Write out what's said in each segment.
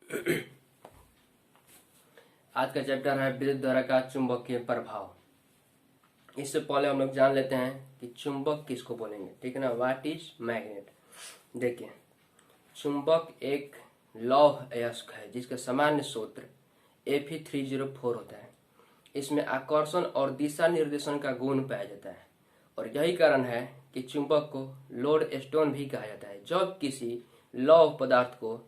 आज का चैप्टर है विद्युत धारा का चुंबकीय प्रभाव। इससे पहले हम लोग जान लेते हैं कि चुंबक किसको बोलेंगे, ठीक है ना। What is magnet. देखिए, चुंबक एक लौह अयस्क है जिसका सामान्य सूत्र Fe304 होता है। इसमें आकर्षण और दिशा निर्देशन का गुण पाया जाता है और यही कारण है कि चुंबक को लोड स्टोन भी कहा जाता है। जब किसी लौह पदार्थ को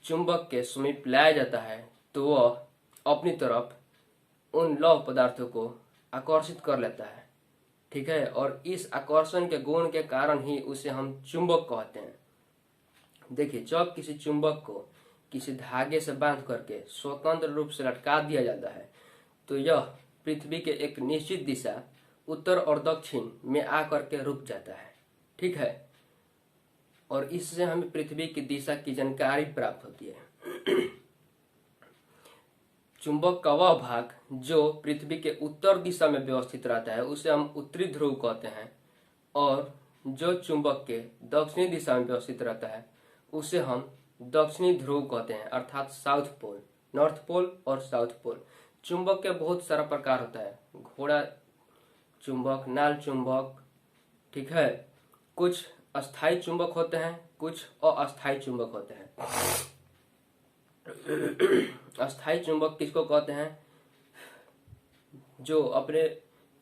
चुंबक के समीप लाया जाता है तो वह अपनी तरफ उन लौह पदार्थों को आकर्षित कर लेता है, ठीक है। और इस आकर्षण के गुण के कारण ही उसे हम चुंबक कहते हैं। देखिए, जब किसी चुंबक को किसी धागे से बांध करके स्वतंत्र रूप से लटका दिया जाता है तो यह पृथ्वी के एक निश्चित दिशा उत्तर और दक्षिण में आकर के रुक जाता है, ठीक है। और इससे हमें पृथ्वी की दिशा की जानकारी प्राप्त होती है। चुंबक का वह भाग जो पृथ्वी के उत्तर दिशा में व्यवस्थित रहता है उसे हम उत्तरी ध्रुव कहते हैं, और जो चुंबक के दक्षिणी दिशा में व्यवस्थित रहता है उसे हम दक्षिणी ध्रुव कहते हैं, अर्थात साउथ पोल, नॉर्थ पोल और साउथ पोल। चुंबक के बहुत सारा प्रकार होता है, घोड़ा चुंबक, नाल चुंबक, ठीक है। कुछ अस्थायी चुंबक होते हैं, कुछ अस्थायी चुंबक होते हैं। अस्थायी चुंबक किसको कहते हैं? जो अपने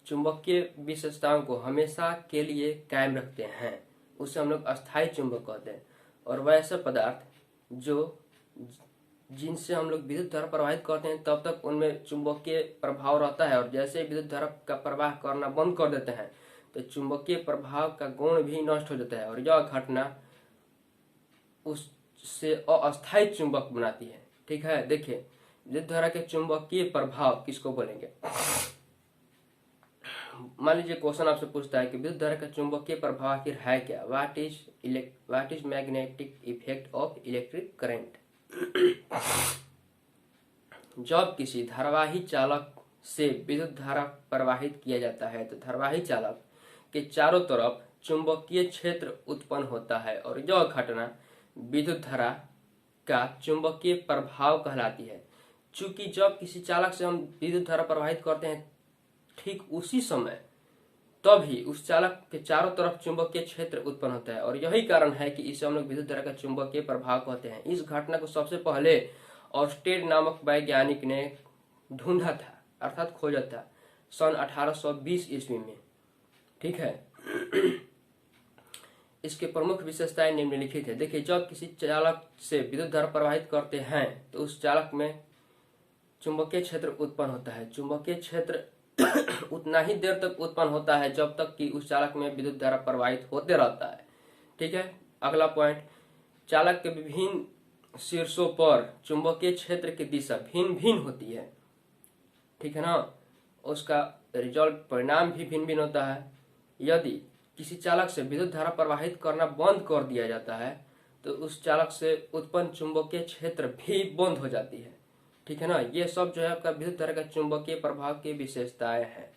चुंबकीय विशेषताओं को हमेशा के लिए कायम रखते हैं उसे हम लोग अस्थायी चुंबक कहते हैं। और वैसे पदार्थ जो जिनसे हम लोग विद्युत धारा प्रवाहित करते हैं तब तक उनमें चुंबकीय प्रभाव रहता है, और जैसे ही विद्युत धारा का प्रवाह करना बंद कर देते हैं तो चुंबकीय प्रभाव का गुण भी नष्ट हो जाता है और यह घटना उससे अस्थायी चुंबक बनाती है, ठीक है। देखिए, विद्युत धारा के चुंबकीय प्रभाव किसको बोलेंगे? मान लीजिए क्वेश्चन आपसे पूछता है कि विद्युत धारा का चुंबकीय प्रभाव आखिर है क्या? What is magnetic effect of electric current. जब किसी धारावाही चालक से विद्युत धारा प्रवाहित किया जाता है तो धारावाही चालक के चारों तरफ चुंबकीय क्षेत्र उत्पन्न होता है और यह घटना विद्युत धारा का चुंबकीय प्रभाव कहलाती है। चूंकि जब किसी चालक से हम विद्युत धारा प्रवाहित करते हैं ठीक उसी समय तभी उस चालक के चारों तरफ चुंबकीय क्षेत्र उत्पन्न होता है और यही कारण है कि इसे हम लोग विद्युत धारा का चुंबकीय प्रभाव कहते हैं। इस घटना को सबसे पहले ऑर्स्टेड नामक वैज्ञानिक ने ढूंढा था, अर्थात खोजा था, सन 1820 ईस्वी में, ठीक है। इसके प्रमुख विशेषताएं निम्नलिखित है। देखिए, जब किसी चालक से विद्युत धारा प्रवाहित करते हैं तो उस चालक में चुंबकीय क्षेत्र उत्पन्न होता है। चुंबकीय क्षेत्र उतना ही देर तक उत्पन्न होता है जब तक कि उस चालक में विद्युत धारा प्रवाहित होते रहता है, ठीक है। अगला पॉइंट, चालक के विभिन्न शीर्षों पर चुंबकीय क्षेत्र की दिशा भिन्न भिन्न होती है, ठीक है ना। उसका रिजल्ट परिणाम भी भिन्न भिन्न होता है। यदि किसी चालक से विद्युत धारा प्रवाहित करना बंद कर दिया जाता है तो उस चालक से उत्पन्न चुंबकीय क्षेत्र भी बंद हो जाती है, ठीक है ना। ये सब जो है आपका विद्युत धारा का चुंबकीय प्रभाव की विशेषताएं हैं।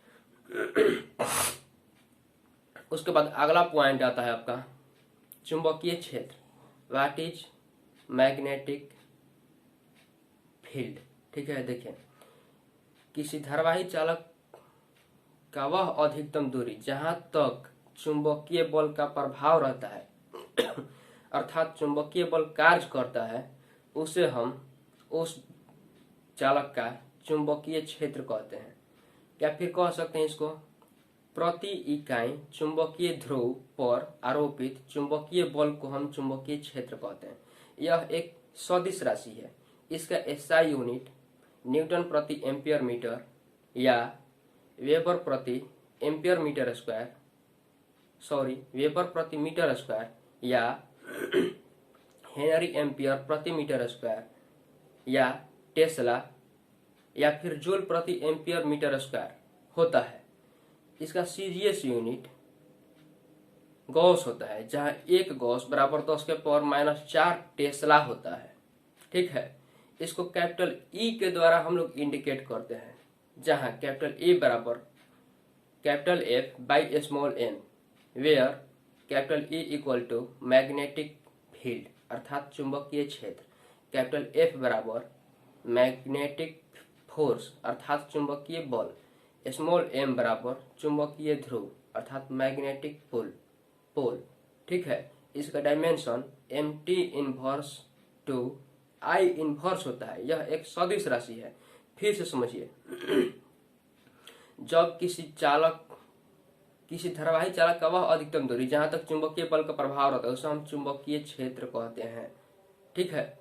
उसके बाद अगला पॉइंट आता है आपका चुंबकीय क्षेत्र। व्हाट इज मैग्नेटिक फील्ड, ठीक है। देखिए, किसी धारावाही चालक का वह अधिकतम दूरी जहां तक चुंबकीय बल का प्रभाव रहता है अर्थात चुंबकीय बल कार्य करता है उसे हम उस चालक का चुंबकीय क्षेत्र कहते हैं। या फिर कह सकते हैं इसको प्रति इकाई चुंबकीय ध्रुव पर आरोपित चुंबकीय बल को हम चुंबकीय क्षेत्र कहते हैं। यह एक सदिश राशि है। इसका एसआई यूनिट न्यूटन प्रति एम्पियर मीटर या वेबर प्रति एम्पियर मीटर स्क्वायर, वेबर प्रति मीटर स्क्वायर या हेनरी एम्पियर प्रति मीटर स्क्वायर या टेस्ला या फिर जूल प्रति एम्पियर मीटर स्क्वायर होता है। इसका सीजीएस यूनिट गॉस होता है, जहां एक गॉस बराबर 10 के पावर -4 टेस्ला होता है, ठीक है। इसको कैपिटल ई के द्वारा हम लोग इंडिकेट करते हैं, जहां कैपिटल ए बराबर capital F by small n, where capital E equal to magnetic field अर्थात चुंबकीय क्षेत्र, कैपिटल F बराबर मैग्नेटिक फोर्स अर्थात चुंबकीय बल, स्मॉल m बराबर चुंबकीय ध्रुव अर्थात मैग्नेटिक पोल। ठीक है, इसका dimension mt inverse two I inverse होता है। यह एक सदिश राशि है। फिर से समझिए, जब किसी धारावाही चालक का वह अधिकतम दूरी जहां तक चुंबकीय बल का प्रभाव रहता है उसे हम चुंबकीय क्षेत्र कहते हैं। ठीक है,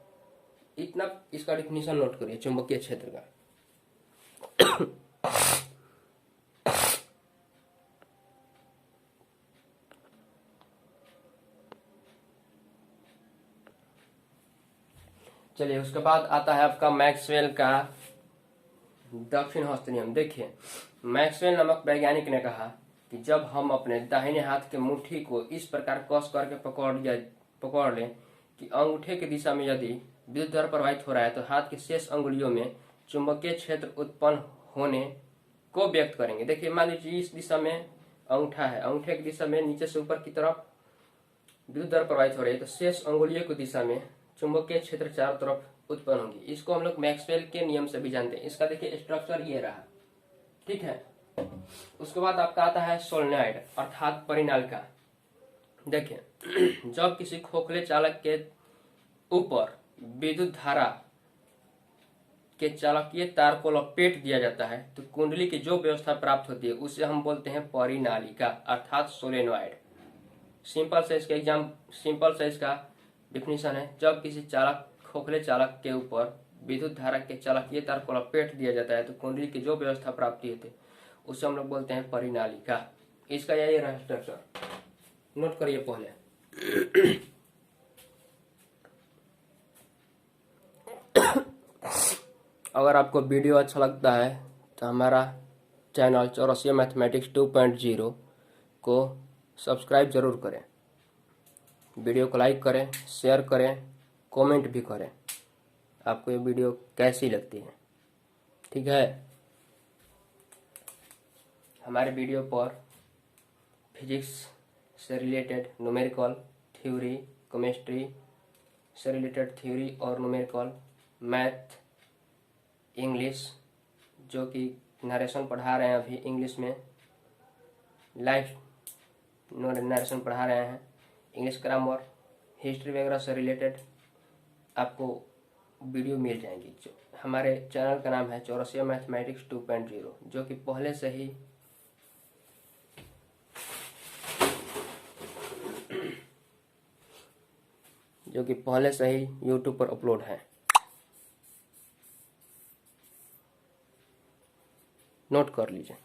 इतना इसका डिफिनीशन नोट करिए चुंबकीय क्षेत्र का। चलिए, उसके बाद आता है आपका मैक्सवेल का दक्षिण हस्त नियम। देखिए, मैक्सवेल नामक वैज्ञानिक ने कहा कि जब हम अपने दाहिने हाथ के मुट्ठी को इस प्रकार कस करके पकड़ लें कि अंगूठे की दिशा में यदि विद्युत धारा प्रवाहित हो रहा है तो हाथ की शेष अंगुलियों में चुंबकीय क्षेत्र उत्पन्न होने को व्यक्त करेंगे। देखिए, मान लीजिए इस दिशा में अंगूठा है, अंगूठे की दिशा में नीचे से ऊपर की तरफ विद्युत धारा प्रवाहित हो रही है तो शेष अंगुलियों की दिशा में चुंबकीय क्षेत्र चारों तरफ उत्पन्न होंगी। इसको हम लोग मैक्सवेल के नियम से भी जानते हैं। इसका देखिए स्ट्रक्चर ये रहा। ठीक है, उसके बाद आपका आता है सोलेनॉइड अर्थात परिनालिका। देखिए, जब किसी खोखले चालक के ऊपर विद्युत धारा के चालकीय तार को लपेट दिया जाता है तो कुंडली की जो व्यवस्था प्राप्त होती है उसे हम बोलते हैं परिनालिका अर्थात सोलेनॉइड। सिंपल से इसका डिफिनीशन है, जब किसी खोखले चालक के ऊपर विद्युत धारा के चालकीय तार को लपेट दिया जाता है तो कुंडली की जो व्यवस्था प्राप्ति होती है उसे हम लोग बोलते हैं परिनालिका। इसका यही रहा स्ट्रक्चर, नोट करिए पहले। अगर आपको वीडियो अच्छा लगता है तो हमारा चैनल चौरसिया मैथमेटिक्स 2.0 को सब्सक्राइब जरूर करें, वीडियो को लाइक करें, शेयर करें, कमेंट भी करें आपको ये वीडियो कैसी लगती है। ठीक है, हमारे वीडियो पर फिजिक्स से रिलेटेड न्यूमेरिकल थ्योरी, केमिस्ट्री से रिलेटेड थ्योरी और न्यूमेरिकल, मैथ, इंग्लिश जो कि नरेशन पढ़ा रहे हैं अभी इंग्लिश में, लाइव नरेशन पढ़ा रहे हैं, इंग्लिश ग्रामर, हिस्ट्री वगैरह से रिलेटेड आपको वीडियो मिल जाएंगी। जो हमारे चैनल का नाम है चौरसिया मैथमेटिक्स 2.0 जो कि पहले से ही YouTube पर अपलोड है। नोट कर लीजिए।